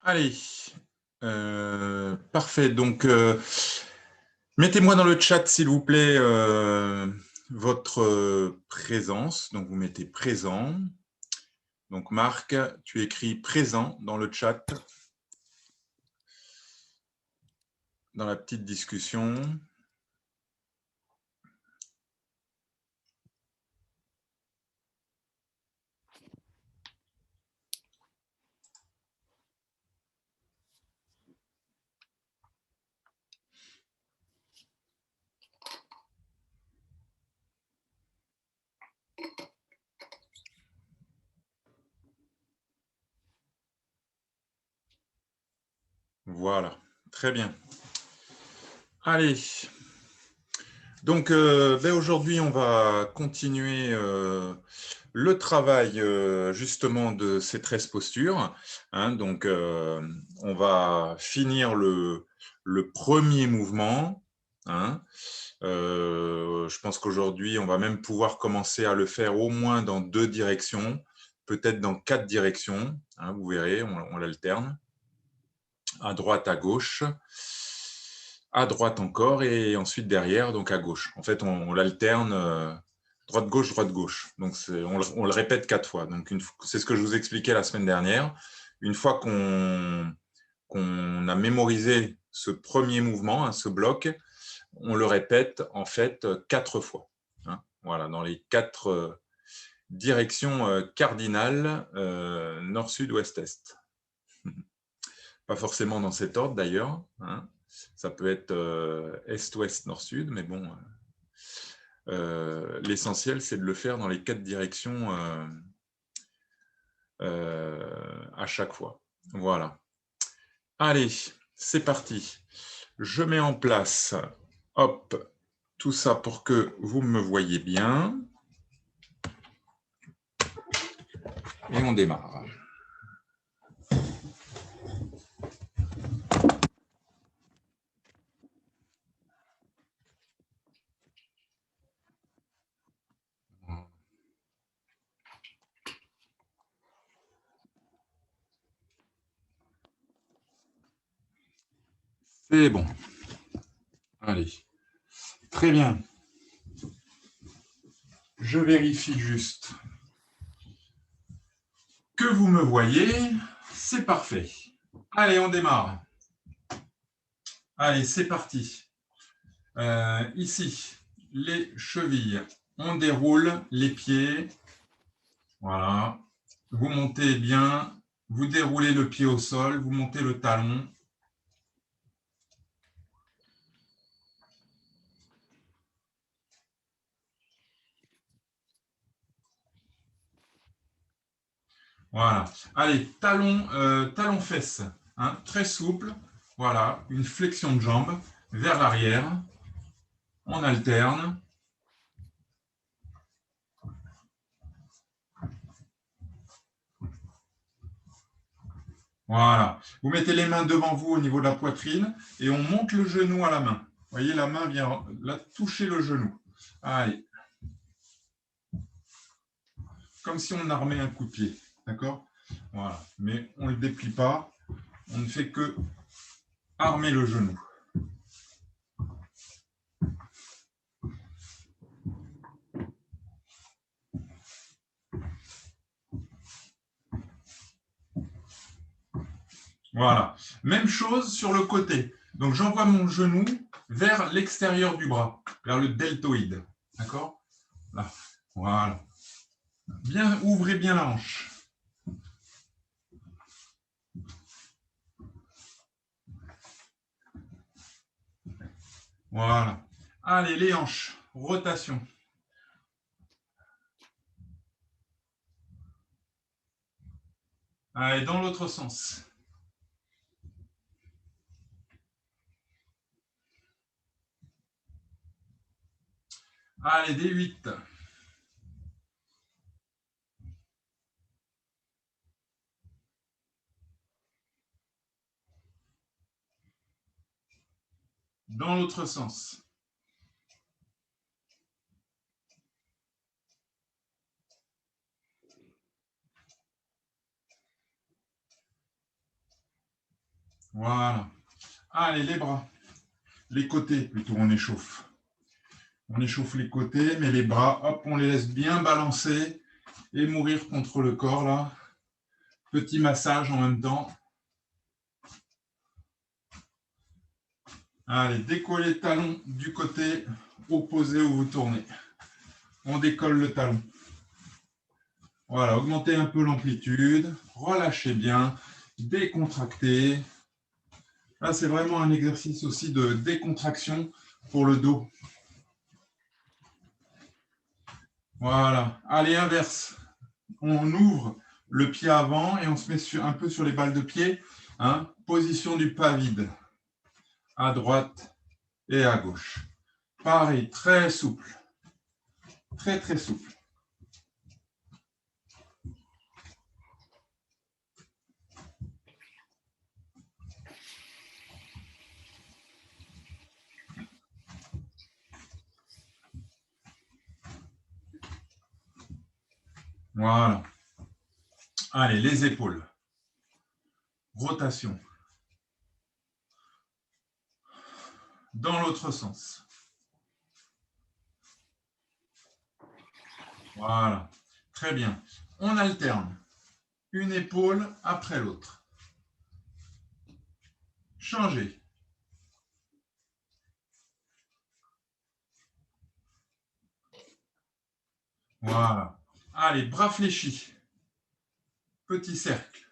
Allez, parfait. Donc, mettez-moi dans le chat, s'il vous plaît, votre présence. Donc, vous mettez présent. Donc, Marc, tu écris présent dans le chat, dans la petite discussion. Voilà, très bien. Allez. Donc, aujourd'hui, on va continuer le travail justement de ces 13 postures. Hein. Donc, on va finir le premier mouvement. Hein. Je pense qu'aujourd'hui, on va même pouvoir commencer à le faire au moins dans 2 directions, peut-être dans 4 directions. Hein, vous verrez, on l'alterne. À droite, à gauche, à droite encore, et ensuite derrière, donc à gauche. En fait, on l'alterne droite-gauche, droite-gauche. Donc, on le répète 4 fois. Donc, c'est ce que je vous expliquais la semaine dernière. Une fois qu'on a mémorisé ce premier mouvement, hein, ce bloc, on le répète en fait 4 fois. Hein, voilà, dans les 4 directions cardinales, nord, sud, ouest, est. Pas forcément dans cet ordre d'ailleurs. Hein. Ça peut être est, ouest, nord, sud, mais bon, l'essentiel, c'est de le faire dans les 4 directions à chaque fois. Voilà. Allez, c'est parti. Je mets en place, hop, tout ça pour que vous me voyez bien. Et on démarre. C'est bon. Allez. Très bien. Je vérifie juste que vous me voyez. C'est parfait. Allez, on démarre. Allez, c'est parti. Ici, les chevilles. On déroule les pieds. Voilà. Vous montez bien. Vous déroulez le pied au sol. Vous montez le talon. Voilà. Allez, talon fesse. Hein, très souple. Voilà. Une flexion de jambe vers l'arrière. On alterne. Voilà. Vous mettez les mains devant vous au niveau de la poitrine et on monte le genou à la main. Vous voyez, la main vient là, toucher le genou. Allez. Comme si on armait un coup de pied. D'accord? Voilà. Mais on ne le déplie pas. On ne fait que armer le genou. Voilà. Même chose sur le côté. Donc, j'envoie mon genou vers l'extérieur du bras, vers le deltoïde. D'accord? Là. Voilà. Bien, ouvrez bien la hanche. Voilà. Allez, les hanches. Rotation. Allez, dans l'autre sens. Allez, D8. Dans l'autre sens. Voilà. Allez, les bras. Les côtés, plutôt, on échauffe. On échauffe les côtés, mais les bras, hop, on les laisse bien balancer et mourir contre le corps, là. Petit massage en même temps. Allez, décollez le talon du côté opposé où vous tournez. On décolle le talon. Voilà, augmentez un peu l'amplitude, relâchez bien, décontractez. Là, c'est vraiment un exercice aussi de décontraction pour le dos. Voilà. Allez, inverse. On ouvre le pied avant et on se met un peu sur les balles de pied. Hein. Position du pas vide. À droite et à gauche. Pareil, très souple. Très, très souple. Voilà. Allez, les épaules. Rotation. Dans l'autre sens. Voilà. Très bien. On alterne. Une épaule après l'autre. Changez. Voilà. Allez, bras fléchis. Petit cercle.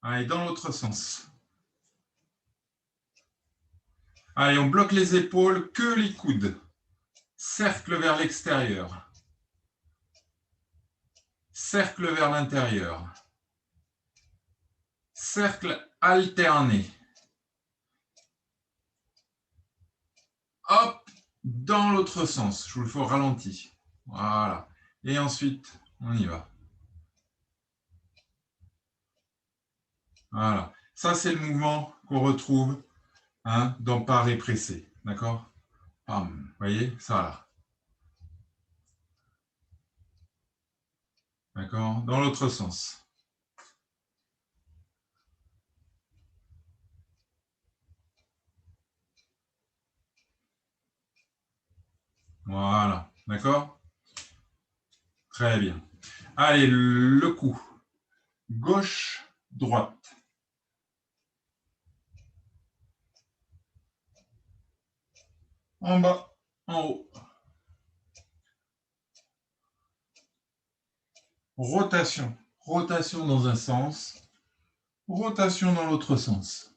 Allez, dans l'autre sens. Allez, on bloque les épaules, que les coudes. Cercle vers l'extérieur. Cercle vers l'intérieur. Cercle alterné. Hop, dans l'autre sens. Je vous le fais au ralenti. Voilà. Et ensuite, on y va. Voilà. Ça, c'est le mouvement qu'on retrouve dans Paré pressé. D'accord? Vous voyez, ça là. D'accord? Dans l'autre sens. Voilà. D'accord? Très bien. Allez, le coup. Gauche, droite. En bas, en haut. Rotation. Rotation dans un sens. Rotation dans l'autre sens.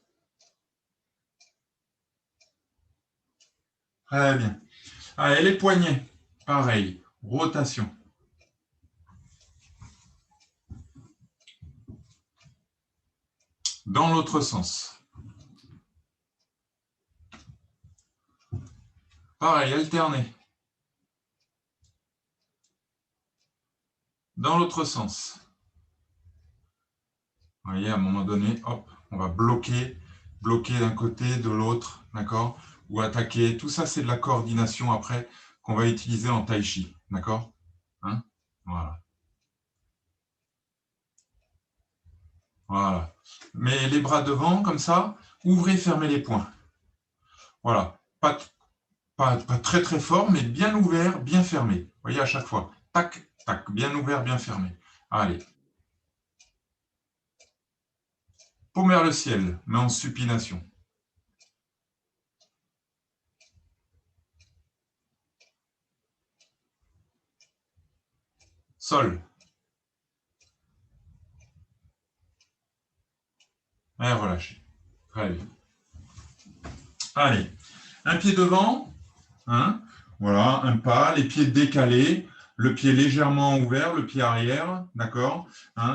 Très bien. Allez, les poignets. Pareil. Rotation. Dans l'autre sens. Pareil, alterner. Dans l'autre sens. Vous voyez, à un moment donné, hop, on va bloquer d'un côté, de l'autre, d'accord? Ou attaquer. Tout ça, c'est de la coordination après qu'on va utiliser en tai chi, d'accord? Voilà. Voilà. Mais les bras devant, comme ça, ouvrez, fermez les poings. Voilà. Pas très très fort, mais bien ouvert, bien fermé. Vous voyez, à chaque fois. Tac, tac, bien ouvert, bien fermé. Allez. Paume vers le ciel, mais en supination. Sol. Et relâchez. Très bien. Allez. Un pied devant. Voilà, un pas, les pieds décalés, le pied légèrement ouvert, le pied arrière, d'accord.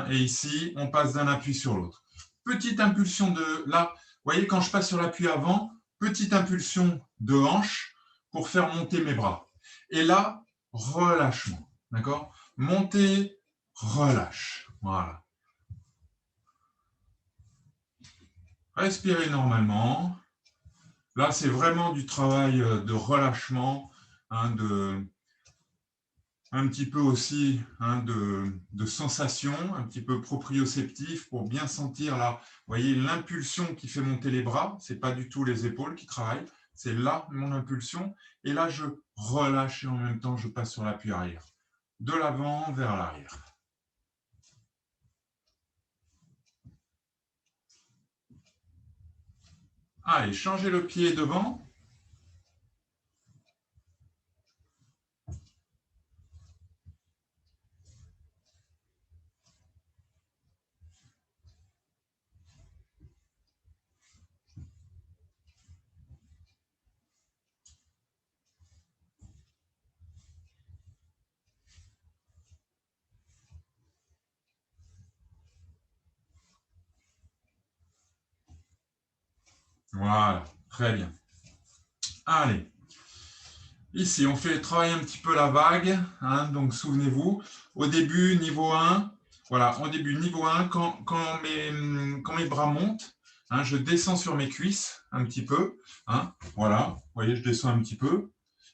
Et ici, on passe d'un appui sur l'autre. Petite impulsion de là, vous voyez, quand je passe sur l'appui avant, petite impulsion de hanche pour faire monter mes bras. Et là, relâchement, d'accord. Monter, relâche, voilà. Respirez normalement. Là, c'est vraiment du travail de relâchement, de un petit peu aussi hein, de sensations, un petit peu proprioceptif pour bien sentir là, vous voyez l'impulsion qui fait monter les bras, ce n'est pas du tout les épaules qui travaillent, c'est là mon impulsion, et là je relâche et en même temps je passe sur l'appui arrière, de l'avant vers l'arrière. Allez, changez le pied devant. Voilà, très bien. Allez, ici, on fait travailler un petit peu la vague. Hein, donc, souvenez-vous, au début, niveau 1, voilà, au début, niveau 1, quand mes bras montent, hein, je descends sur mes cuisses un petit peu. Hein, voilà, vous voyez, je descends un petit peu.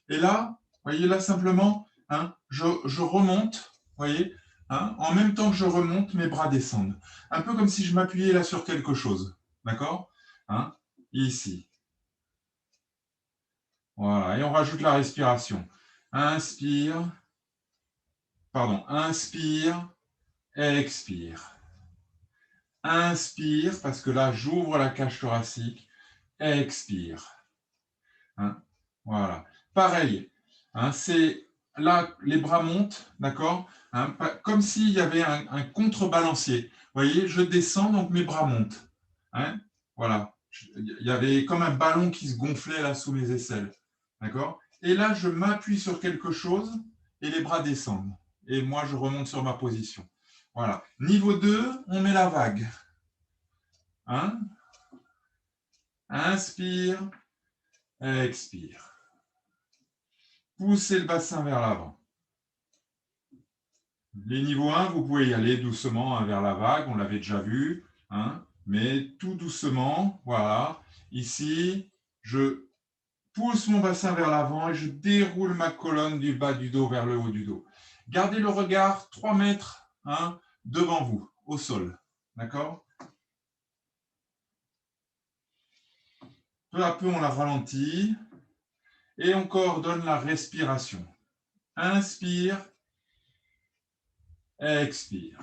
Et là, vous voyez, là, simplement, hein, je remonte, vous voyez, hein, en même temps que je remonte, mes bras descendent. Un peu comme si je m'appuyais là sur quelque chose. D'accord hein, ici. Voilà, et on rajoute la respiration. Inspire, pardon, inspire, expire. Inspire, parce que là, j'ouvre la cage thoracique. Expire. Hein, voilà. Pareil, hein, c'est là, les bras montent, d'accord hein, comme s'il y avait un contrebalancier. Vous voyez, je descends, donc mes bras montent. Hein, voilà. Il y avait comme un ballon qui se gonflait là sous mes aisselles. D'accord et là, je m'appuie sur quelque chose et les bras descendent. Et moi, je remonte sur ma position. Voilà. Niveau 2, on met la vague. Hein Inspire, expire. Poussez le bassin vers l'avant. Les niveaux 1, vous pouvez y aller doucement hein, vers la vague, on l'avait déjà vu, hein, mais tout doucement, voilà. Ici, je pousse mon bassin vers l'avant et je déroule ma colonne du bas du dos vers le haut du dos. Gardez le regard 3 mètres hein, devant vous, au sol. D'accord Peu à peu, on la ralentit et on coordonne la respiration. Inspire, expire.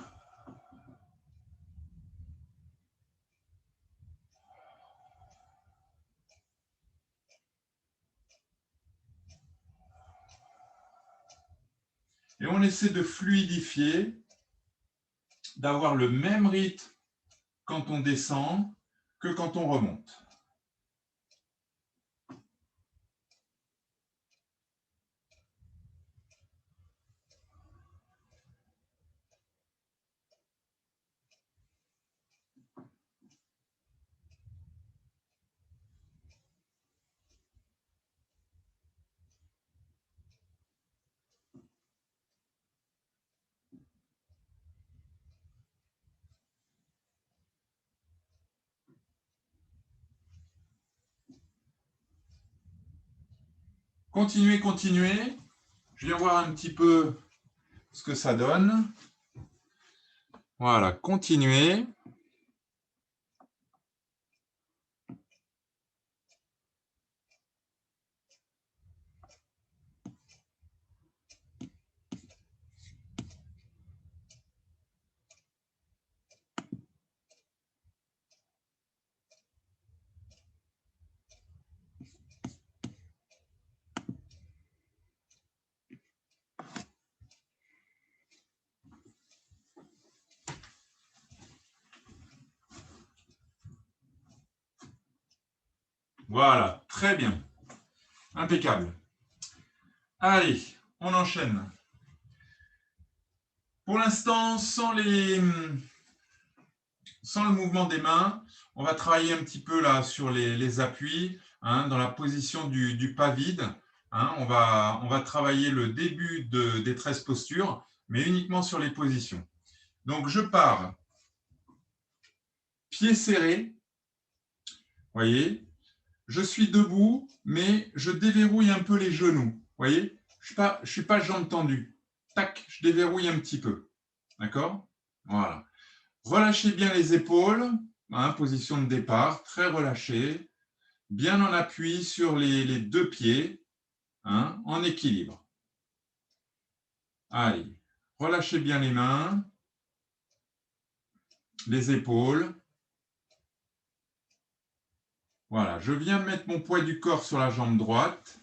Et on essaie de fluidifier, d'avoir le même rythme quand on descend que quand on remonte. Continuez, continuez. Je viens voir un petit peu ce que ça donne. Voilà, continuez. Voilà, très bien. Impeccable. Allez, on enchaîne. Pour l'instant, sans le mouvement des mains, on va travailler un petit peu là sur les appuis, hein, dans la position du pas vide. Hein, on va travailler le début des 13 postures, mais uniquement sur les positions. Donc, je pars pieds serrés, voyez, je suis debout, mais je déverrouille un peu les genoux, voyez, je ne suis pas jambes tendues. tac, je déverrouille un petit peu. D'accord? Voilà. Relâchez bien les épaules, hein, position de départ, très relâché, bien en appui sur les deux pieds, hein, en équilibre. Allez, relâchez bien les mains, les épaules. Voilà, je viens mettre mon poids du corps sur la jambe droite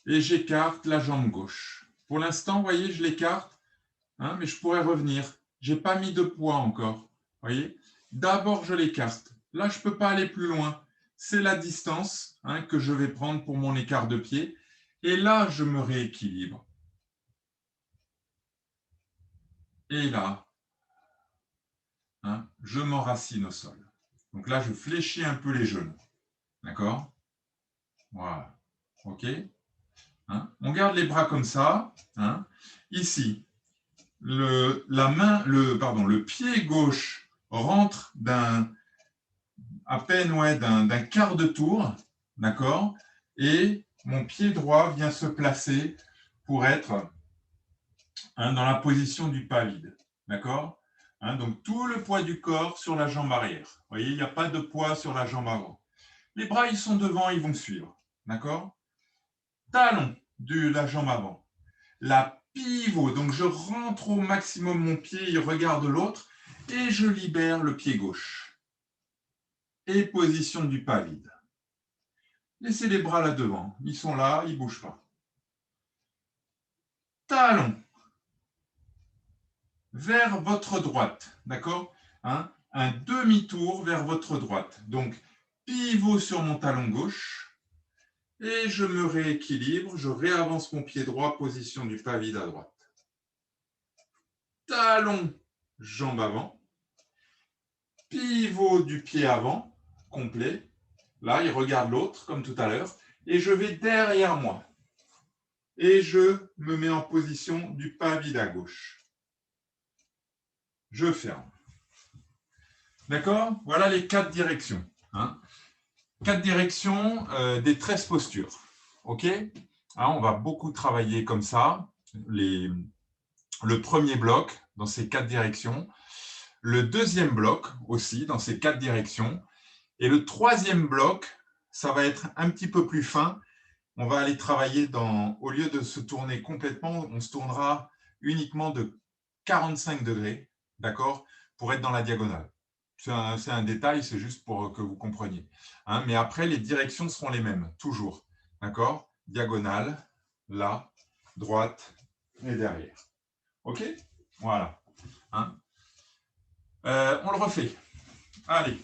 et j'écarte la jambe gauche. Pour l'instant, vous voyez, je l'écarte, hein, mais je pourrais revenir. Je n'ai pas mis de poids encore. Voyez, d'abord, je l'écarte. Là, je ne peux pas aller plus loin. C'est la distance, hein, que je vais prendre pour mon écart de pied. Et là, je me rééquilibre. Et là, hein, je m'enracine au sol. Donc là, je fléchis un peu les genoux. D'accord? Voilà. OK? Hein? On garde les bras comme ça. Hein? Ici, le pied gauche rentre à peine d'un quart de tour. D'accord? Et mon pied droit vient se placer pour être, hein, dans la position du pas vide. D'accord? Hein, donc tout le poids du corps sur la jambe arrière. Vous voyez, il n'y a pas de poids sur la jambe avant. Les bras, ils sont devant, ils vont suivre. D'accord? Talon de la jambe avant. La pivot, donc je rentre au maximum mon pied, il regarde l'autre, et je libère le pied gauche. Et position du pas vide. Laissez les bras là devant, ils sont là, ils ne bougent pas. Talon vers votre droite, d'accord, hein? Un demi-tour vers votre droite. Donc, pivot sur mon talon gauche, et je me rééquilibre, je réavance mon pied droit, position du pas vide à droite. Talon, jambe avant, pivot du pied avant, complet. Là, il regarde l'autre, comme tout à l'heure, et je vais derrière moi. Et je me mets en position du pas vide à gauche. Je ferme. D'accord? Voilà les 4 directions. Hein? 4 directions des 13 postures. OK? Hein, on va beaucoup travailler comme ça. Le premier bloc dans ces 4 directions. Le deuxième bloc aussi dans ces 4 directions. Et le troisième bloc, ça va être un petit peu plus fin. On va aller travailler au lieu de se tourner complètement, on se tournera uniquement de 45 degrés, d'accord, pour être dans la diagonale. C'est un détail, c'est juste pour que vous compreniez. Hein, mais après, les directions seront les mêmes, toujours. D'accord? Diagonale, là, droite et derrière. OK? Voilà. Hein, on le refait. Allez.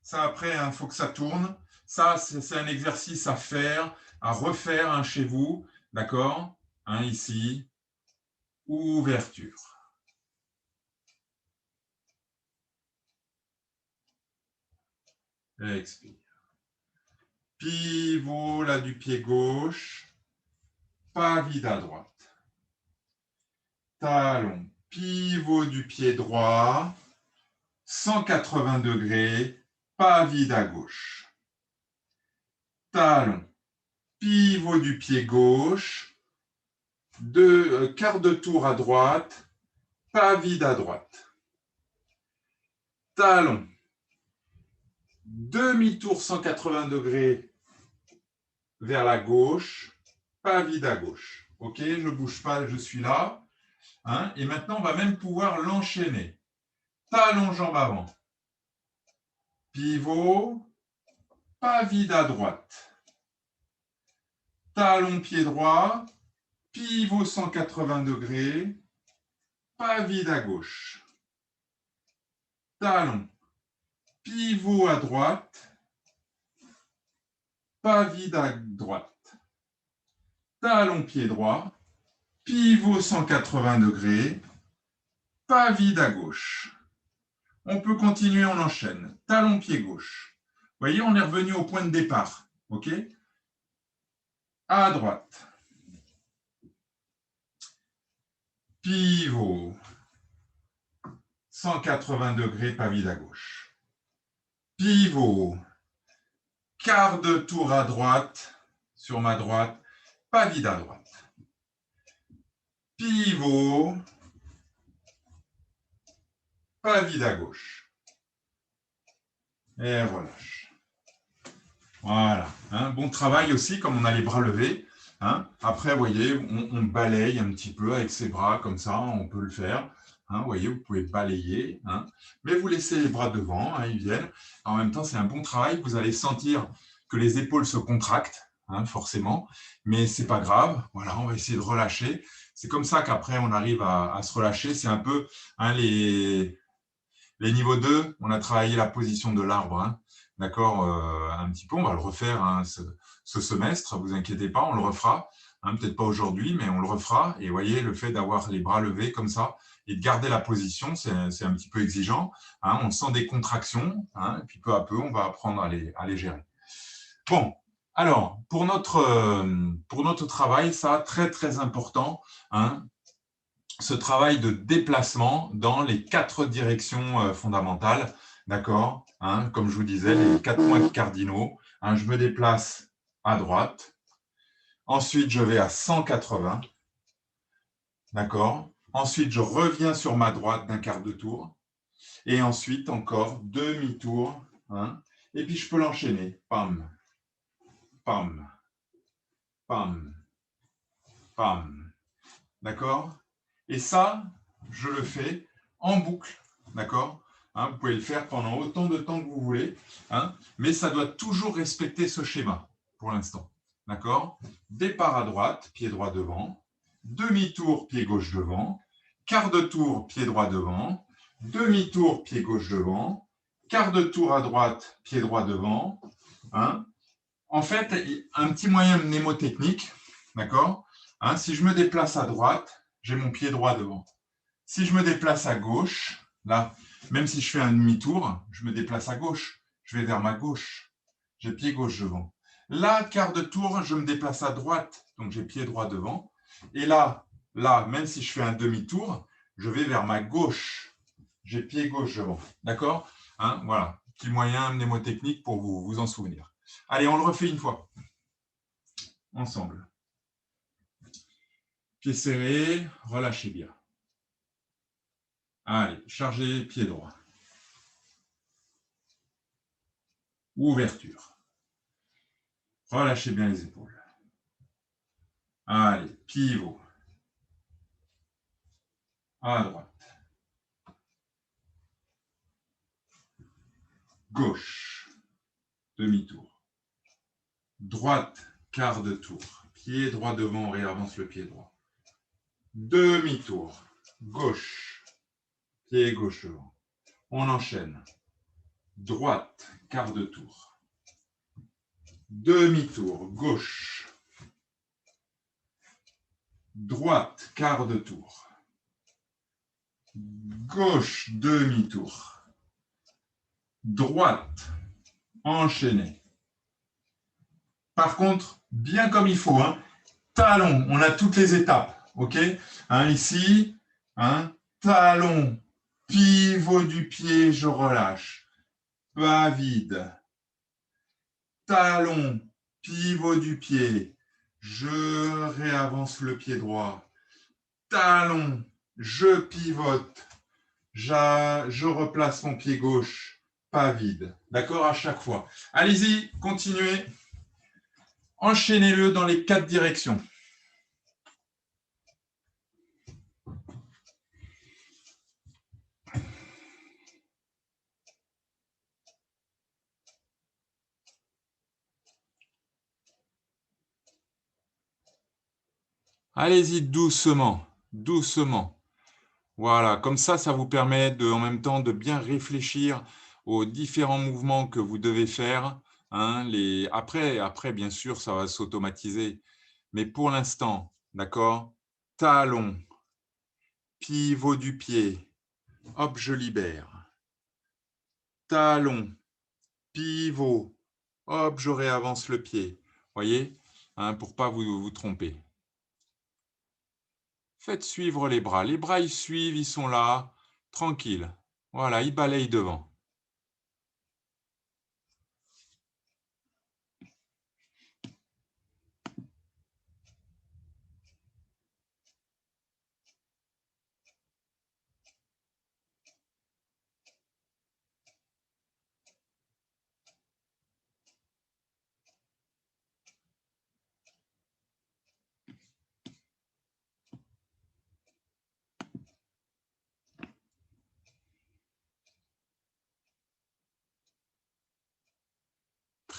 Ça, après, il faut que ça tourne. Ça, c'est un exercice à faire, à refaire, hein, chez vous. D'accord? Hein, ici. Ouverture. Expire. Pivot là du pied gauche. Pas vide à droite. Talon. Pivot du pied droit. 180 degrés. Pas vide à gauche. Talon. Pivot du pied gauche. Quart de tour à droite. Pas vide à droite. Talon. Demi-tour 180 degrés vers la gauche, pas vide à gauche. OK, je ne bouge pas, je suis là. Hein, et maintenant, on va même pouvoir l'enchaîner. Talon, jambe avant. Pivot, pas vide à droite. Talon, pied droit. Pivot 180 degrés. Pas vide à gauche. Talon. Pivot à droite. Pas vide à droite. Talon, pied droit. Pivot 180 degrés. Pas vide à gauche. On peut continuer, on enchaîne. Talon, pied gauche. Vous voyez, on est revenu au point de départ. OK? À droite. Pivot. 180 degrés, pas vide à gauche. Pivot. Quart de tour à droite, sur ma droite, pas vide à droite. pivot, pas vide à gauche. Et relâche. Voilà. Hein, bon travail aussi, comme on a les bras levés. Hein. Après, vous voyez, on balaye un petit peu avec ses bras, comme ça, on peut le faire. Hein, vous voyez, vous pouvez balayer. Hein. Mais vous laissez les bras devant, hein, ils viennent. En même temps, c'est un bon travail. Vous allez sentir que les épaules se contractent, hein, forcément. Mais ce n'est pas grave. Voilà, on va essayer de relâcher. C'est comme ça qu'après, on arrive à se relâcher. C'est un peu hein, les niveaux 2, on a travaillé la position de l'arbre. Hein. D'accord, un petit peu, on va le refaire hein, ce semestre, vous inquiétez pas, on le refera, hein, peut-être pas aujourd'hui, mais on le refera. Et vous voyez, le fait d'avoir les bras levés comme ça et de garder la position, c'est un petit peu exigeant. Hein, on sent des contractions, hein, et puis peu à peu, on va apprendre à les gérer. Bon, alors, pour notre travail, ça, très très important, hein, ce travail de déplacement dans les 4 directions fondamentales, d'accord, hein, comme je vous disais, les 4 points cardinaux. Hein, je me déplace à droite, ensuite je vais à 180, d'accord, ensuite je reviens sur ma droite d'un quart de tour, et ensuite encore demi-tour, hein, et puis je peux l'enchaîner, pam, pam, pam, pam, d'accord. Et ça, je le fais en boucle, d'accord, hein, vous pouvez le faire pendant autant de temps que vous voulez, hein, mais ça doit toujours respecter ce schéma pour l'instant, d'accord. Départ à droite, pied droit devant, demi-tour, pied gauche devant, quart de tour, pied droit devant, demi-tour, pied gauche devant, quart de tour à droite, pied droit devant. Hein. En fait, un petit moyen mnémotechnique, d'accord, hein, si je me déplace à droite, j'ai mon pied droit devant. Si je me déplace à gauche, là, même si je fais un demi-tour, je me déplace à gauche, je vais vers ma gauche, j'ai pied gauche devant. Là, quart de tour, je me déplace à droite, donc j'ai pied droit devant. Et là, même si je fais un demi-tour, je vais vers ma gauche, j'ai pied gauche devant. D'accord, hein, voilà, petit moyen mnémotechnique pour vous en souvenir. Allez, on le refait une fois, ensemble. Pied serré, relâchez bien. Allez, chargez pied droit. Ouverture. Relâchez bien les épaules. Allez, pivot. À droite. Gauche. Demi-tour. Droite, quart de tour. Pied droit devant, on réavance le pied droit. Demi-tour. Gauche. Pied gauche devant. On enchaîne. Droite, quart de tour. Demi-tour. Gauche. Droite, quart de tour. Gauche, demi-tour. Droite, enchaîné. Par contre, bien comme il faut, hein, talon, on a toutes les étapes, ok, hein, ici, hein, talon, pivot du pied, je relâche, pas vide, talon, pivot du pied, je réavance le pied droit, talon, je pivote, je replace mon pied gauche, pas vide, d'accord, à chaque fois. Allez-y, continuez, enchaînez-le dans les 4 directions. Allez-y doucement, doucement. Voilà, comme ça vous permet en même temps de bien réfléchir aux différents mouvements que vous devez faire. Hein, après, bien sûr, ça va s'automatiser. Mais pour l'instant, d'accord, talon, pivot du pied, hop, je libère. Talon, pivot, hop, je réavance le pied. Voyez, hein, pour ne pas vous tromper. Faites suivre les bras. Les bras, ils suivent, ils sont là, tranquilles. Voilà, ils balayent devant.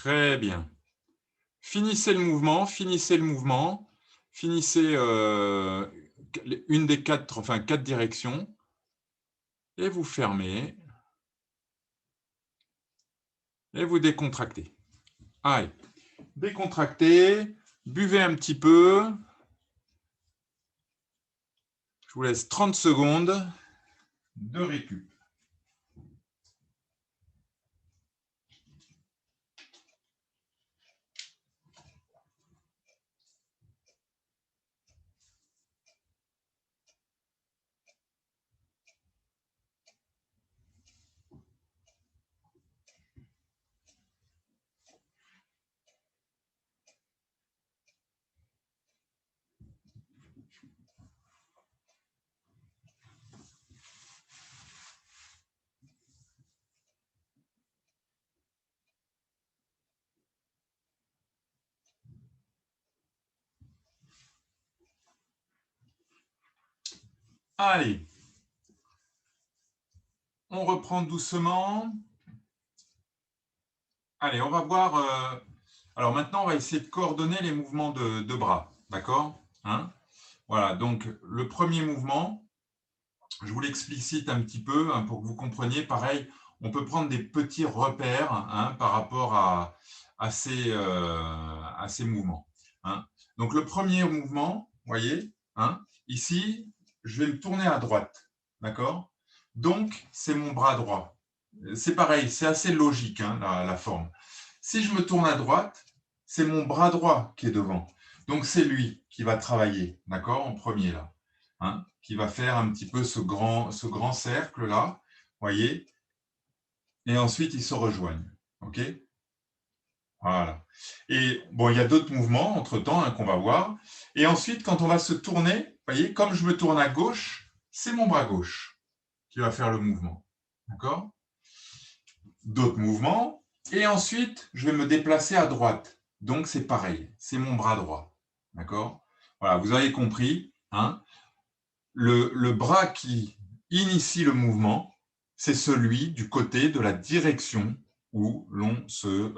Très bien. Finissez le mouvement, finissez le mouvement, finissez une des quatre, enfin 4 directions, et vous fermez, et vous décontractez. Allez, décontractez, buvez un petit peu. Je vous laisse 30 secondes de récup. Allez, on reprend doucement. Allez, on va voir. Alors maintenant, on va essayer de coordonner les mouvements de bras. D'accord, hein? Voilà, donc le premier mouvement, je vous l'explicite un petit peu hein, pour que vous compreniez. Pareil, on peut prendre des petits repères hein, par rapport à ces mouvements. Hein. Donc le premier mouvement, vous voyez, hein, ici, je vais me tourner à droite. D'accord? Donc, c'est mon bras droit. C'est pareil, c'est assez logique hein, la forme. Si je me tourne à droite, c'est mon bras droit qui est devant. Donc, c'est lui qui va travailler, d'accord, en premier là. Hein, qui va faire un petit peu ce grand cercle-là, voyez, et ensuite, ils se rejoignent. OK? Voilà. Et bon, il y a d'autres mouvements entre-temps hein, qu'on va voir. Et ensuite, quand on va se tourner, voyez, comme je me tourne à gauche, c'est mon bras gauche qui va faire le mouvement. D'accord? D'autres mouvements. Et ensuite, je vais me déplacer à droite. Donc, c'est pareil, c'est mon bras droit. D'accord? Voilà, vous avez compris. Hein? Le bras qui initie le mouvement, c'est celui du côté de la direction où l'on se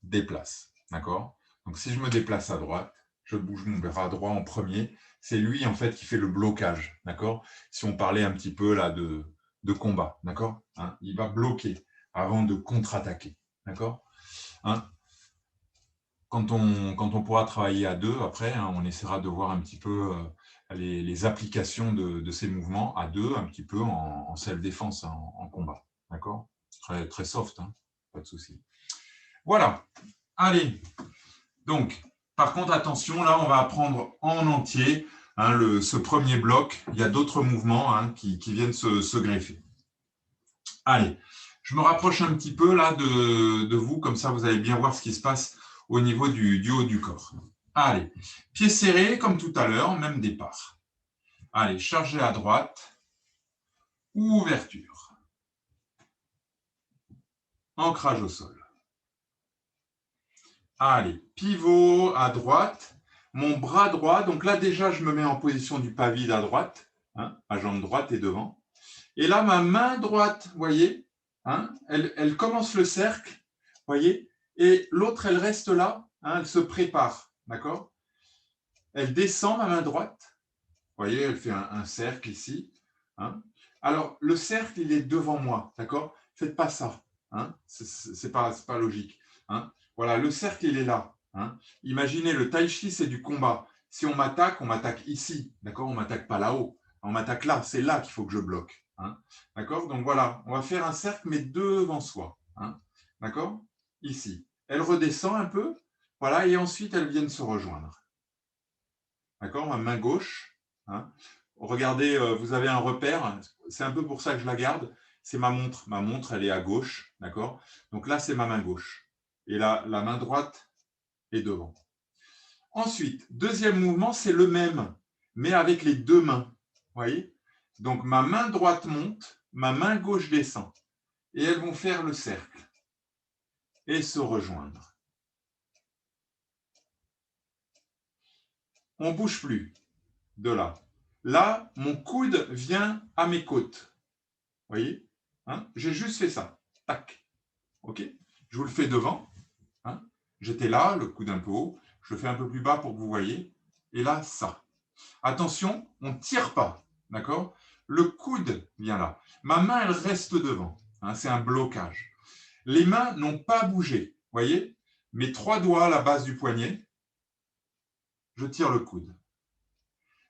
déplace. D'accord? Donc, si je me déplace à droite, je bouge mon bras droit en premier. C'est lui, en fait, qui fait le blocage. D'accord? Si on parlait un petit peu là de combat. D'accord? Hein, il va bloquer avant de contre-attaquer. D'accord? Hein, quand on pourra travailler à deux, après, hein, on essaiera de voir un petit peu les applications de ces mouvements à deux, un petit peu en self-défense, hein, en combat. D'accord? Très, très soft, hein, pas de souci. Voilà. Allez. Donc, par contre, attention, là, on va apprendre en entier hein, ce premier bloc. Il y a d'autres mouvements hein, qui viennent se greffer. Allez, je me rapproche un petit peu là de vous, comme ça vous allez bien voir ce qui se passe au niveau du haut du corps. Allez, pieds serrés comme tout à l'heure, même départ. Allez, chargez à droite, ouverture. Ancrage au sol. Allez, pivot à droite, mon bras droit, donc là déjà je me mets en position du pas vide à droite, hein, ma jambe droite est devant. Et là ma main droite, vous voyez, hein, elle commence le cercle, voyez, et l'autre elle reste là, hein, elle se prépare, d'accord? Elle descend ma main droite, vous voyez, elle fait un cercle ici. Hein. Alors le cercle il est devant moi, d'accord? Faites pas ça, hein, c'est pas logique. Hein. Voilà, le cercle il est là. Hein. Imaginez le tai chi c'est du combat. Si on m'attaque ici, d'accord? On m'attaque pas là-haut, on m'attaque là, c'est là qu'il faut que je bloque. Hein. D'accord? Donc voilà, on va faire un cercle mais devant soi. Hein. D'accord? Ici. Elle redescend un peu, voilà, et ensuite elles viennent se rejoindre. D'accord? Ma main gauche. Hein. Regardez, vous avez un repère. C'est un peu pour ça que je la garde. C'est ma montre. Ma montre, elle est à gauche. D'accord? Donc là, c'est ma main gauche. Et là, la main droite est devant. Ensuite, deuxième mouvement, c'est le même, mais avec les deux mains. Vous voyez? Donc ma main droite monte, ma main gauche descend. Et elles vont faire le cercle et se rejoindre. On ne bouge plus de là. Là, mon coude vient à mes côtes. Vous voyez? Hein? J'ai juste fait ça. Tac. OK? Je vous le fais devant. J'étais là, le coude un peu haut. Je fais un peu plus bas pour que vous voyez. Et là, ça. Attention, on ne tire pas. D'accord? Le coude vient là. Ma main, elle reste devant. Hein, c'est un blocage. Les mains n'ont pas bougé. Vous voyez? Mes 3 doigts à la base du poignet. Je tire le coude.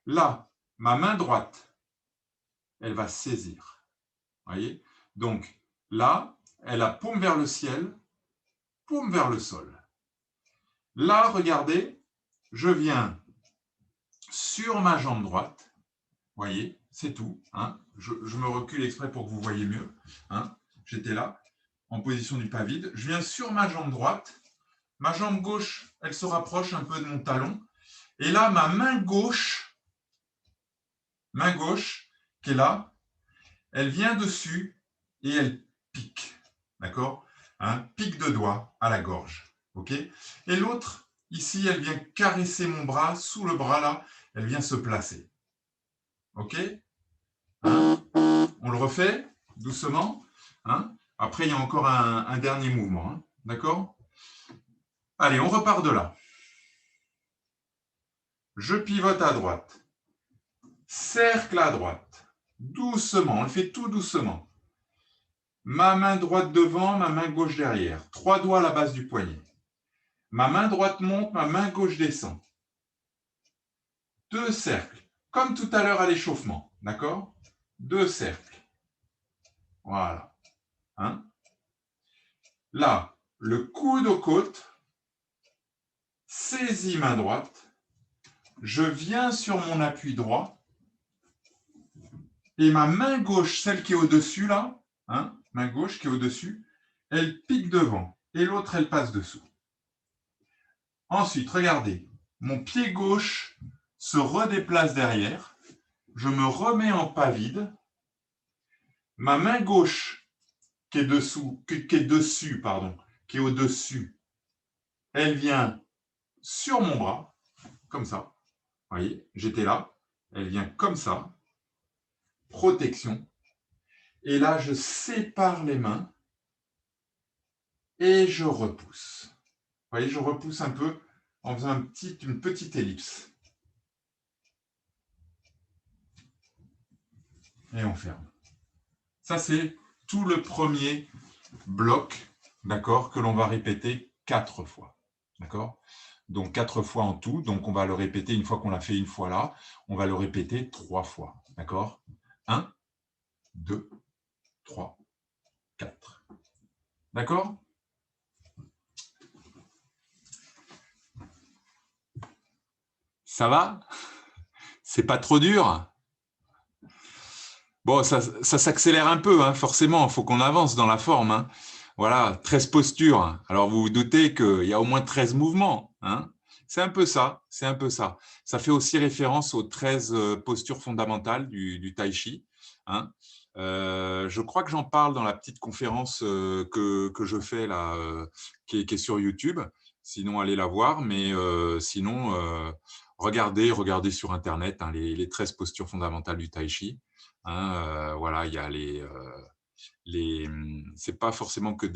Là, ma main droite, elle va saisir. Vous voyez? Donc, là, elle a paume vers le ciel, paume vers le sol. Là, regardez, je viens sur ma jambe droite. Vous voyez, c'est tout. Hein. Je me recule exprès pour que vous voyez mieux. Hein. J'étais là, en position du pas vide. Je viens sur ma jambe droite. Ma jambe gauche, elle se rapproche un peu de mon talon. Et là, ma main gauche, qui est là, elle vient dessus et elle pique. D'accord? Hein, pique de doigt à la gorge. OK? Et l'autre, ici, elle vient caresser mon bras, sous le bras là, elle vient se placer. OK? Hein? On le refait doucement. Hein? Après, il y a encore un dernier mouvement. Hein? D'accord? Allez, on repart de là. Je pivote à droite. Cercle à droite. Doucement, on le fait tout doucement. Ma main droite devant, ma main gauche derrière. 3 doigts à la base du poignet. Ma main droite monte, ma main gauche descend. 2 cercles, comme tout à l'heure à l'échauffement. D'accord? 2 cercles. Voilà. Hein? Là, le coude aux côtes, saisis main droite, je viens sur mon appui droit, et ma main gauche, celle qui est au-dessus là, hein, main gauche qui est au-dessus, elle pique devant, et l'autre, elle passe dessous. Ensuite, regardez, mon pied gauche se redéplace derrière, je me remets en pas vide, ma main gauche qui est au-dessus, elle vient sur mon bras, comme ça. Vous voyez, j'étais là, elle vient comme ça, protection. Et là, je sépare les mains et je repousse. Vous voyez, je repousse un peu en faisant une petite ellipse. Et on ferme. Ça, c'est tout le premier bloc, d'accord, que l'on va répéter 4 fois. D'accord? Donc 4 fois en tout. Donc on va le répéter une fois qu'on l'a fait une fois là. On va le répéter 3 fois. D'accord? 1, 2, 3, 4. D'accord? Ça va? C'est pas trop dur? Bon, ça s'accélère un peu, hein, forcément, il faut qu'on avance dans la forme. Hein. Voilà, 13 postures. Alors, vous vous doutez qu'il y a au moins 13 mouvements. Hein. C'est un peu ça, c'est un peu ça. Ça fait aussi référence aux 13 postures fondamentales du Tai Chi. Hein. Je crois que j'en parle dans la petite conférence que je fais là, qui est sur YouTube. Sinon, allez la voir, mais sinon, regardez sur Internet hein, les 13 postures fondamentales du Tai Chi. Hein, voilà, il y a c'est pas forcément que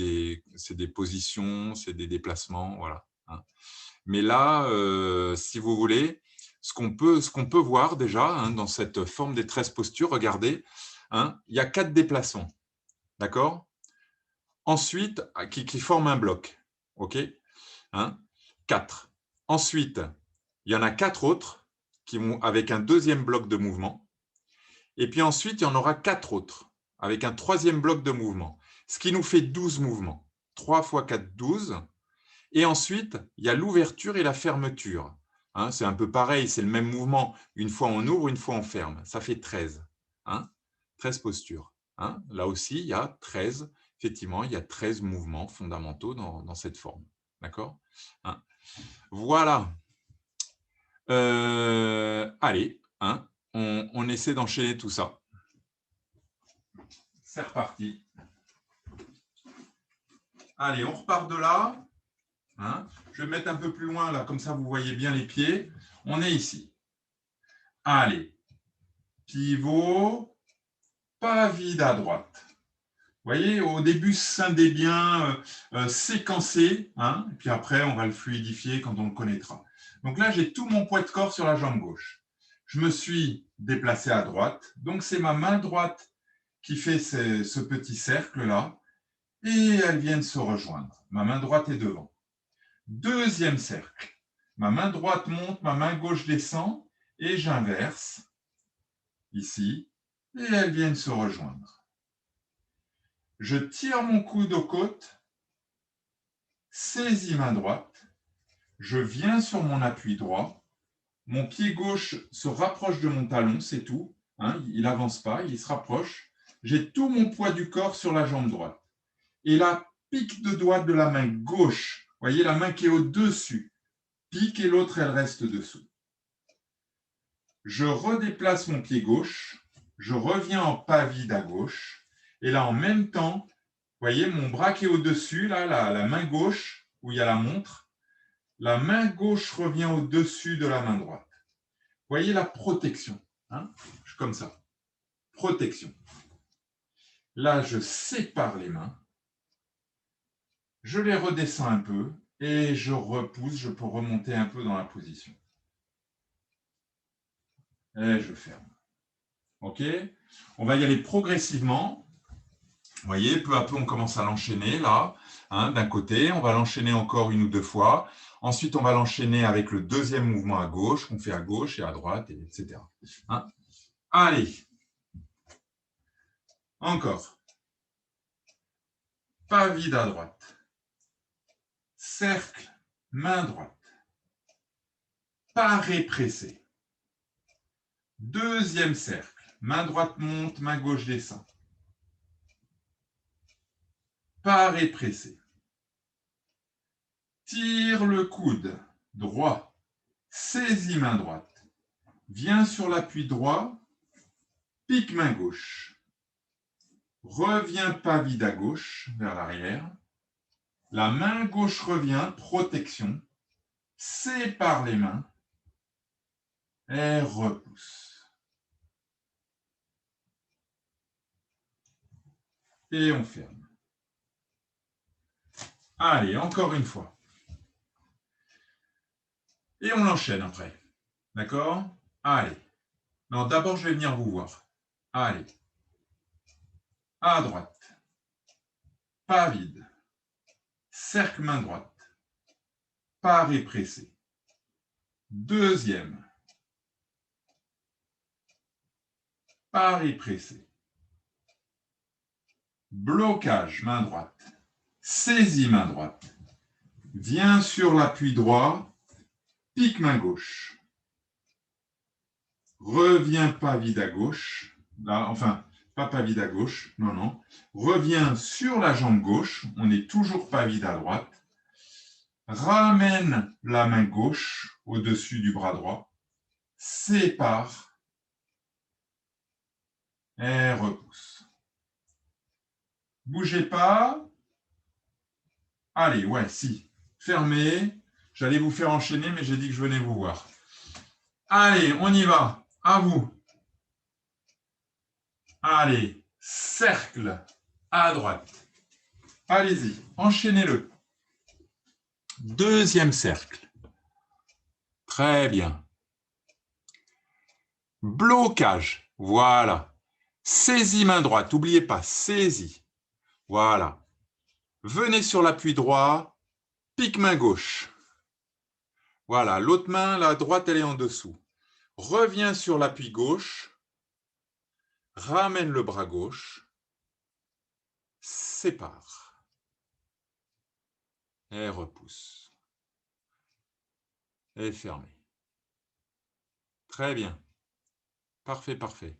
c'est des positions, c'est des déplacements, voilà. Hein. Mais là, si vous voulez, ce qu'on peut voir déjà hein, dans cette forme des 13 postures, regardez, hein, il y a 4 déplacements, d'accord? Ensuite, qui forment un bloc, ok? Hein, 4. Ensuite, il y en a 4 autres qui vont avec un deuxième bloc de mouvement. Et puis ensuite, il y en aura 4 autres, avec un troisième bloc de mouvement, ce qui nous fait 12 mouvements. 3 fois 4, 12. Et ensuite, il y a l'ouverture et la fermeture. Hein, c'est un peu pareil, c'est le même mouvement. Une fois on ouvre, une fois on ferme. Ça fait 13. Hein, 13 postures. Hein, là aussi, il y a 13. Effectivement, il y a 13 mouvements fondamentaux dans cette forme. D'accord hein. Voilà. Allez, hein, on essaie d'enchaîner tout ça. C'est reparti. Allez, on repart de là. Hein. Je vais mettre un peu plus loin, là, comme ça vous voyez bien les pieds. On est ici. Allez, pivot, pas vide à droite. voyez, au début, scindez bien, séquencez, hein, et puis après, on va le fluidifier quand on le connaîtra. Donc là, j'ai tout mon poids de corps sur la jambe gauche. Je me suis déplacé à droite, donc c'est ma main droite qui fait ce petit cercle-là, et elles viennent se rejoindre. Ma main droite est devant. Deuxième cercle. Ma main droite monte, ma main gauche descend, et j'inverse, ici, et elles viennent se rejoindre. Je tire mon coude aux côtes, saisis main droite, je viens sur mon appui droit, mon pied gauche se rapproche de mon talon, c'est tout, hein, il n'avance pas, il se rapproche. J'ai tout mon poids du corps sur la jambe droite. Et la pique de doigt de la main gauche, voyez la main qui est au-dessus, pique et l'autre, elle reste dessous. Je redéplace mon pied gauche, je reviens en pas vide à gauche, et là, en même temps, vous voyez, mon bras qui est au-dessus, là, la main gauche, où il y a la montre, la main gauche revient au-dessus de la main droite. Vous voyez la protection, hein? Je suis comme ça, protection. Là, je sépare les mains, je les redescends un peu, et je repousse, je peux remonter un peu dans la position. Et je ferme. OK? On va y aller progressivement. Vous voyez, peu à peu, on commence à l'enchaîner là, hein, d'un côté. On va l'enchaîner encore une ou deux fois. Ensuite, on va l'enchaîner avec le deuxième mouvement à gauche, qu'on fait à gauche et à droite, etc. Hein? Allez. Encore. Pas vide à droite. Cercle, main droite. Paré pressé. Deuxième cercle. Main droite monte, main gauche descend. Paré pressé. Tire le coude droit. Saisis main droite. Viens sur l'appui droit. Pique main gauche. Reviens pas vide à gauche, vers l'arrière. La main gauche revient, protection. Sépare les mains. Et repousse. Et on ferme. Allez, encore une fois. Et on enchaîne après. D'accord? Allez. Non, d'abord, je vais venir vous voir. Allez. À droite. Pas vide. Cercle main droite. Paré pressé. Deuxième. Paré pressé. Blocage, main droite. Saisis main droite. Viens sur l'appui droit. Pique main gauche. Reviens pas vide à gauche. Là, enfin, pas vide à gauche. Non, non. Reviens sur la jambe gauche. On n'est toujours pas vide à droite. Ramène la main gauche au-dessus du bras droit. Sépare. Et repousse. Bougez pas. Allez, ouais, si. Fermez. J'allais vous faire enchaîner, mais j'ai dit que je venais vous voir. Allez, on y va. À vous. Allez, cercle à droite. Allez-y, enchaînez-le. Deuxième cercle. Très bien. Blocage. Voilà. Saisis main droite. N'oubliez pas, saisis. Voilà. Venez sur l'appui droit. Pique main gauche. Voilà. L'autre main, la droite, elle est en dessous. Reviens sur l'appui gauche. Ramène le bras gauche. Sépare. Et repousse. Et fermez. Très bien. Parfait, parfait.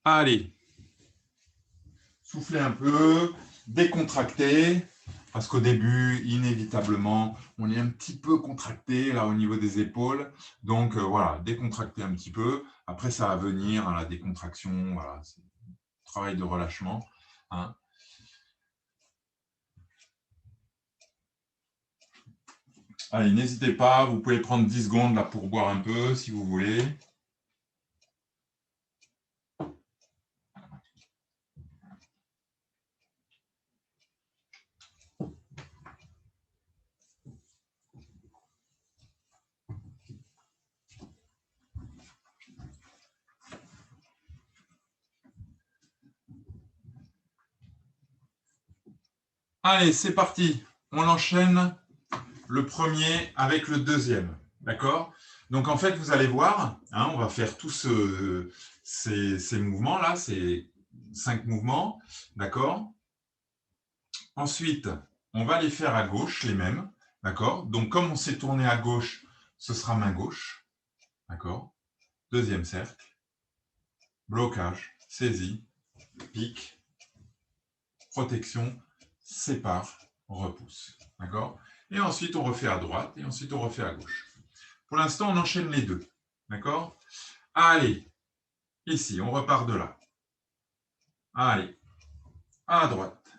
Allez. Soufflez un peu, décontractez, parce qu'au début, inévitablement, on est un petit peu contracté là au niveau des épaules. Donc voilà, décontractez un petit peu. Après, ça va venir, hein, la décontraction, voilà, c'est un travail de relâchement. Hein. Allez, n'hésitez pas, vous pouvez prendre 10 secondes là pour boire un peu si vous voulez. Allez, c'est parti. On enchaîne le premier avec le deuxième. D'accord? Donc, en fait, vous allez voir, hein, on va faire tous ces mouvements-là, ces 5 mouvements. D'accord? Ensuite, on va les faire à gauche, les mêmes. D'accord? Donc, comme on s'est tourné à gauche, ce sera main gauche. D'accord? Deuxième cercle. Blocage, saisie, pique, protection, sépare, repousse. D'accord? Et ensuite, on refait à droite et ensuite, on refait à gauche. Pour l'instant, on enchaîne les deux. D'accord? Allez, ici, on repart de là. Allez, à droite.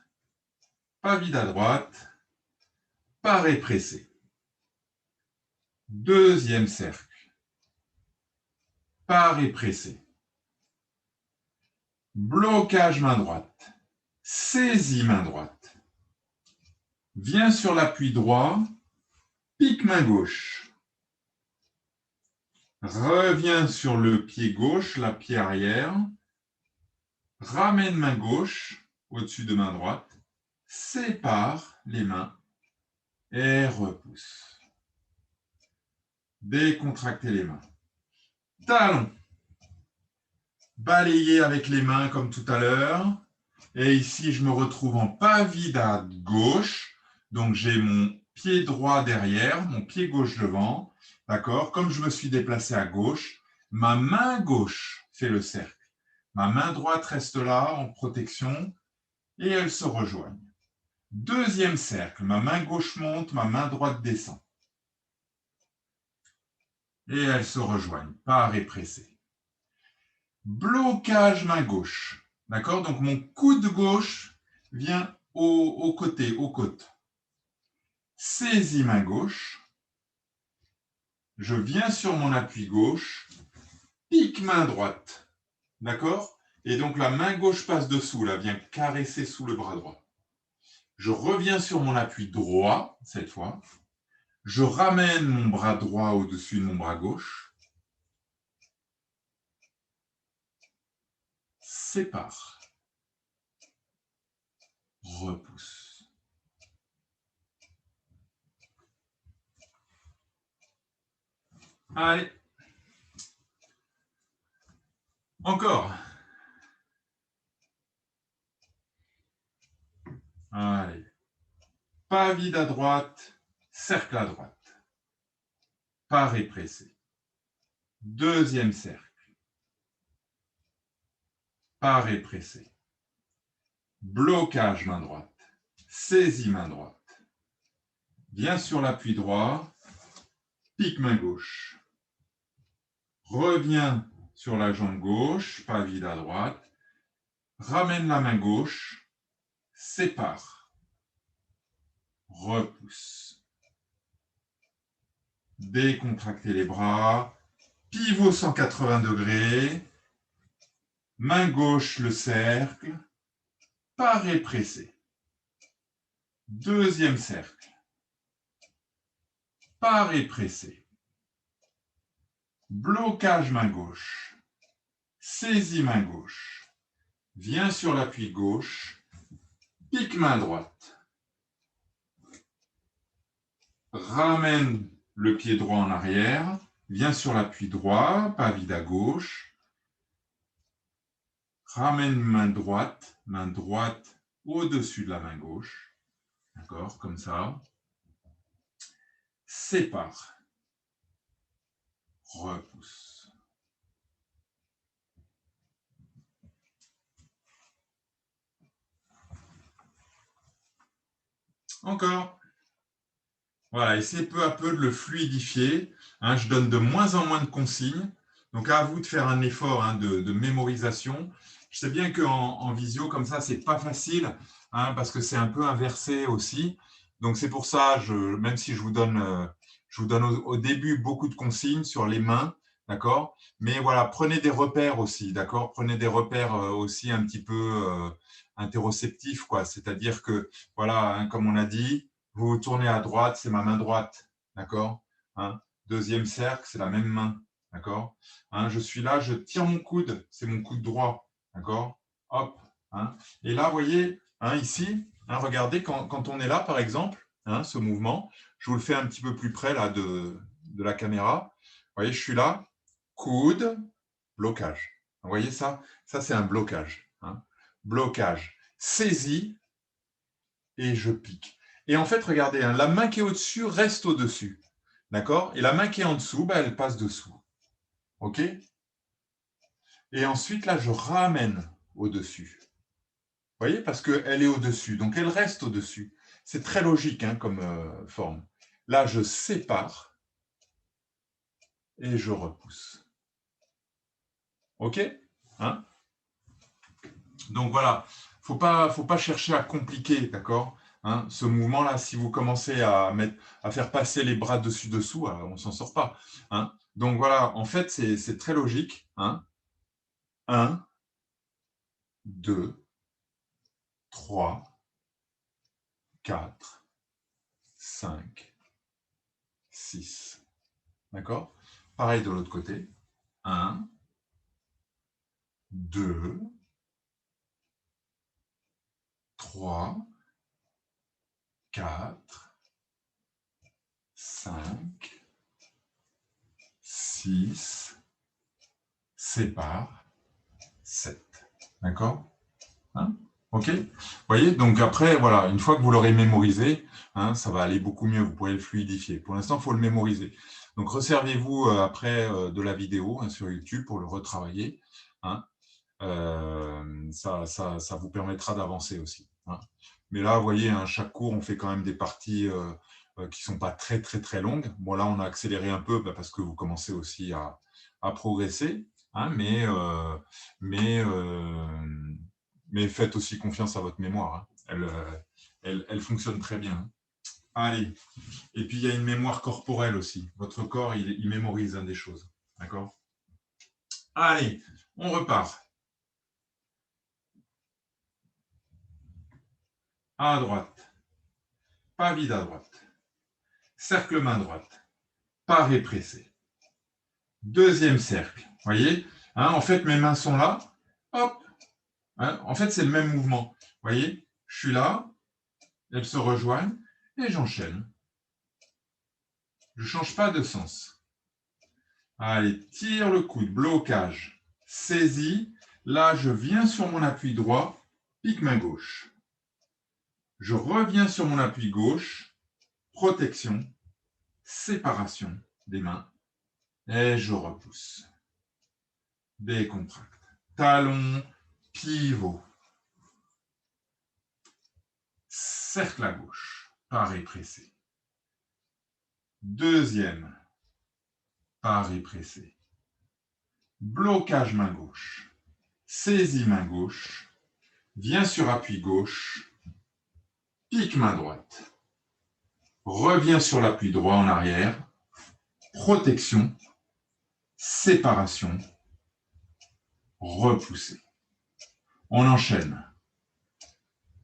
Pas vide à droite. Pas répressé. Deuxième cercle. Pas répressé. Blocage main droite. Saisie main droite. Viens sur l'appui droit. Pique main gauche. Reviens sur le pied gauche, la pied arrière. Ramène main gauche au-dessus de main droite. Sépare les mains et repousse. Décontractez les mains. Talon. Balayer avec les mains comme tout à l'heure. Et ici, je me retrouve en pas vide à gauche. Donc, j'ai mon pied droit derrière, mon pied gauche devant. D'accord? Comme je me suis déplacé à gauche, ma main gauche fait le cercle. Ma main droite reste là en protection et elles se rejoignent. Deuxième cercle, ma main gauche monte, ma main droite descend. Et elles se rejoignent, pas répressé. Blocage main gauche. D'accord? Donc mon coude gauche vient au côté, aux côtes. Saisie main gauche. Je viens sur mon appui gauche. Pique main droite. D'accord? Et donc la main gauche passe dessous, là, vient caresser sous le bras droit. Je reviens sur mon appui droit, cette fois. Je ramène mon bras droit au-dessus de mon bras gauche. Sépare. Repousse. Allez. Encore. Allez. Pas vide à droite, cercle à droite. Pas répressé. Deuxième cercle. Pas répressé. Blocage main droite. Saisie main droite. Viens sur l'appui droit. Pique main gauche. Reviens sur la jambe gauche. Pas vide à droite. Ramène la main gauche. Sépare. Repousse. Décontractez les bras. Pivot 180 degrés. Main gauche le cercle. Pas répressé. Deuxième cercle. Pas répressé. Blocage main gauche. Saisie main gauche. Viens sur l'appui gauche. Pique main droite. Ramène le pied droit en arrière. Viens sur l'appui droit, pas vide à gauche. Ramène main droite au-dessus de la main gauche. D'accord, comme ça. Sépare. Repousse. Encore. Voilà, essayez peu à peu de le fluidifier. Hein, je donne de moins en moins de consignes. Donc, à vous de faire un effort de mémorisation. Je sais bien qu'en visio, comme ça, ce n'est pas facile, parce que c'est un peu inversé aussi. Donc, c'est pour ça, même si je vous donne au début beaucoup de consignes sur les mains, d'accord? Mais voilà, prenez des repères aussi, d'accord? Prenez des repères aussi un petit peu interoceptifs, quoi. C'est-à-dire que, voilà, comme on a dit, vous vous tournez à droite, c'est ma main droite, d'accord? Deuxième cercle, c'est la même main, d'accord? Je suis là, je tire mon coude, c'est mon coude droit, d'accord? Hop. Et là, vous voyez, ici, Hein, regardez, quand on est là, par exemple, hein, ce mouvement, je vous le fais un petit peu plus près là, de la caméra. Vous voyez, je suis là, coude, blocage. Vous voyez ça? Ça, c'est un blocage. Hein. Blocage. Saisie et je pique. Et en fait, regardez, hein, la main qui est au-dessus reste au-dessus. D'accord? Et la main qui est en dessous, bah, elle passe dessous. OK? Et ensuite, là, je ramène au-dessus. Vous voyez? Parce qu'elle est au-dessus. Donc, elle reste au-dessus. C'est très logique hein, comme forme. Là, je sépare et je repousse. OK? Hein? Donc, voilà. Faut pas chercher à compliquer, d'accord? Hein, ce mouvement-là, si vous commencez à faire passer les bras dessus-dessous, on ne s'en sort pas. Hein. Donc, voilà. En fait, c'est très logique. Hein. 1, 2, 3, 4, 5, 6. D'accord? Pareil de l'autre côté. 1, 2, 3, 4, 5, 6, sépare, 7. D'accord? Hein? OK? Vous voyez? Donc après, voilà, une fois que vous l'aurez mémorisé, hein, ça va aller beaucoup mieux, vous pourrez le fluidifier. Pour l'instant, il faut le mémoriser. Donc resservez-vous après de la vidéo hein, sur YouTube pour le retravailler. Hein. Ça vous permettra d'avancer aussi. Hein. Mais là, vous voyez, hein, chaque cours, on fait quand même des parties qui ne sont pas très, très, très longues. Bon, là, on a accéléré un peu parce que vous commencez aussi à progresser. Hein, mais faites aussi confiance à votre mémoire. Hein. Elle fonctionne très bien. Hein. Allez. Et puis, il y a une mémoire corporelle aussi. Votre corps, il mémorise des choses. D'accord? Allez, on repart. À droite. Pas vide à droite. Cercle main droite. Pas pressé. Deuxième cercle. Vous voyez hein, en fait, mes mains sont là. Hop. Hein, en fait, c'est le même mouvement. Vous voyez je suis là. Elles se rejoignent et j'enchaîne. Je ne change pas de sens. Allez, tire le coude. Blocage. Saisie. Là, je viens sur mon appui droit. Pique main gauche. Je reviens sur mon appui gauche. Protection. Séparation des mains. Et je repousse. Décontracte. Talon, pivot. Cercle à gauche. Pas pressé. Deuxième. Pas pressé. Blocage main gauche. Saisie main gauche. Viens sur appui gauche. Pique main droite. Reviens sur l'appui droit en arrière. Protection. Séparation. Repousser. On enchaîne.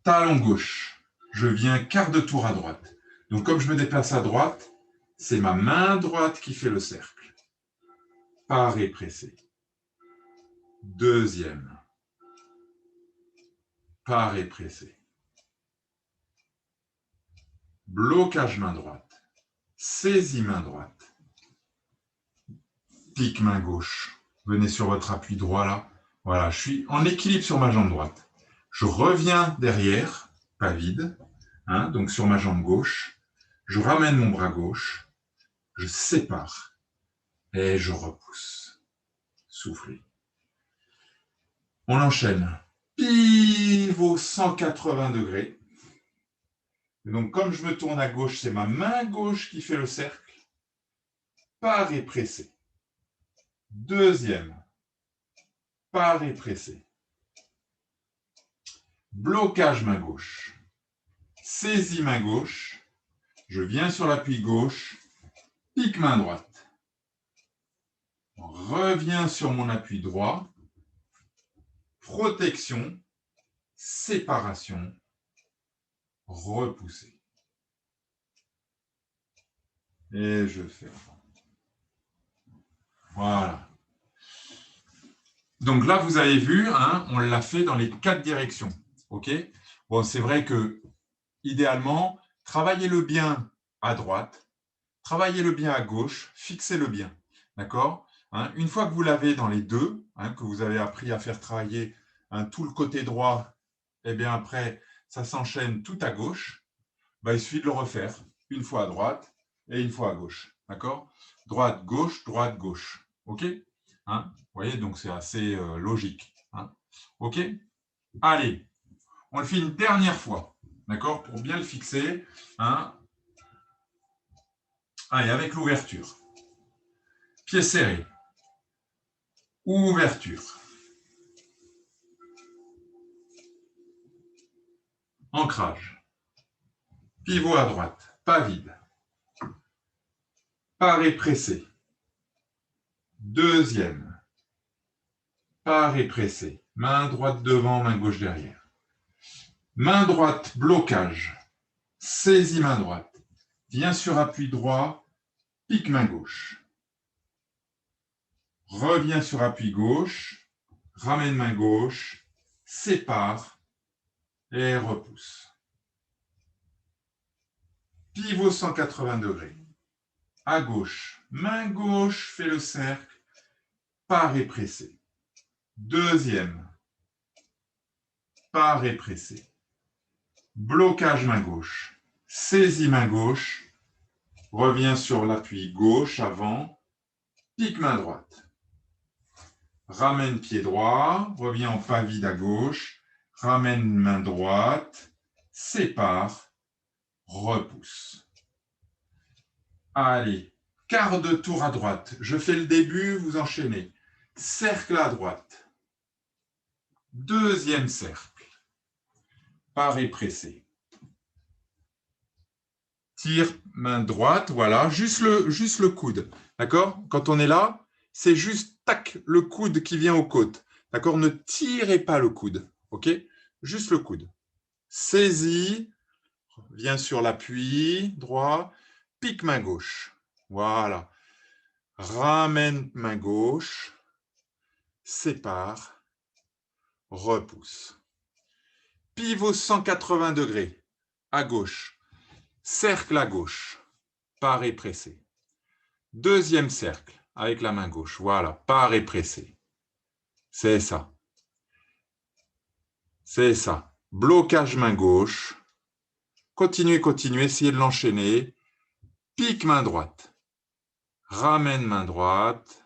Talon gauche. Je viens quart de tour à droite. Donc, comme je me déplace à droite, c'est ma main droite qui fait le cercle. Pas pressé. Deuxième. Pas pressé. Blocage main droite. Saisie main droite. Pique main gauche. Venez sur votre appui droit là. Voilà, je suis en équilibre sur ma jambe droite. Je reviens derrière, pas vide, hein, donc sur ma jambe gauche. Je ramène mon bras gauche. Je sépare et je repousse. Soufflez. On enchaîne. Pivot 180 degrés. Et donc, comme je me tourne à gauche, c'est ma main gauche qui fait le cercle. Pas pressé. Deuxième. Pas pressé. Blocage main gauche. Saisie main gauche. Je viens sur l'appui gauche. Pique main droite. Reviens sur mon appui droit. Protection. Séparation. Repousser. Et je ferme. Voilà. Donc là, vous avez vu, hein, on l'a fait dans les 4 directions. OK ? Bon, c'est vrai que idéalement, travaillez-le bien à droite, travaillez-le bien à gauche, fixez-le bien. D'accord? Une fois que vous l'avez dans les deux, que vous avez appris à faire travailler tout le côté droit, et bien après, ça s'enchaîne tout à gauche. Il suffit de le refaire une fois à droite et une fois à gauche. D'accord? Droite, gauche. OK? Vous voyez, donc c'est assez logique. OK? Allez, on le fait une dernière fois. D'accord? Pour bien le fixer. Allez, avec l'ouverture. Pied serré. Ouverture. Ancrage. Pivot à droite. Pas vide. Paré pressé. Deuxième. Paré pressé. Main droite devant, main gauche derrière. Main droite, blocage. Saisis main droite. Viens sur appui droit. Pique main gauche. Reviens sur appui gauche. Ramène main gauche. Sépare. Et repousse. Pivot 180 degrés. À gauche. Main gauche fait le cercle. Paré pressé. Deuxième. Paré pressé. Blocage main gauche. Saisis main gauche. Reviens sur l'appui gauche avant. Pique main droite. Ramène pied droit. Reviens en pas vide à gauche. Ramène main droite. Sépare. Repousse. Allez. Quart de tour à droite. Je fais le début, vous enchaînez. Cercle à droite. Deuxième cercle. Paré pressé. Tire main droite, voilà, juste le coude. D'accord? Quand on est là, c'est juste tac, le coude qui vient aux côtes. D'accord? Ne tirez pas le coude. OK? Juste le coude. Saisis, viens sur l'appui droit, pique main gauche. Voilà. Ramène main gauche, sépare, repousse. Pivot 180 degrés, à gauche. Cercle à gauche, paré pressé. Deuxième cercle, avec la main gauche. Voilà, paré pressé. C'est ça. C'est ça. Blocage main gauche. Continuez, essayez de l'enchaîner. Pique main droite. Ramène main droite.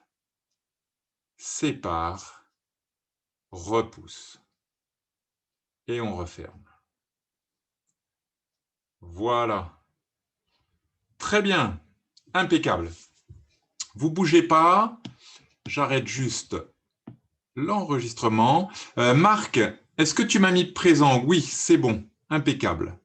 Sépare. Repousse. Et on referme. Voilà. Très bien. Impeccable. Vous ne bougez pas. J'arrête juste l'enregistrement. Marc, est-ce que tu m'as mis présent? Oui, c'est bon. Impeccable.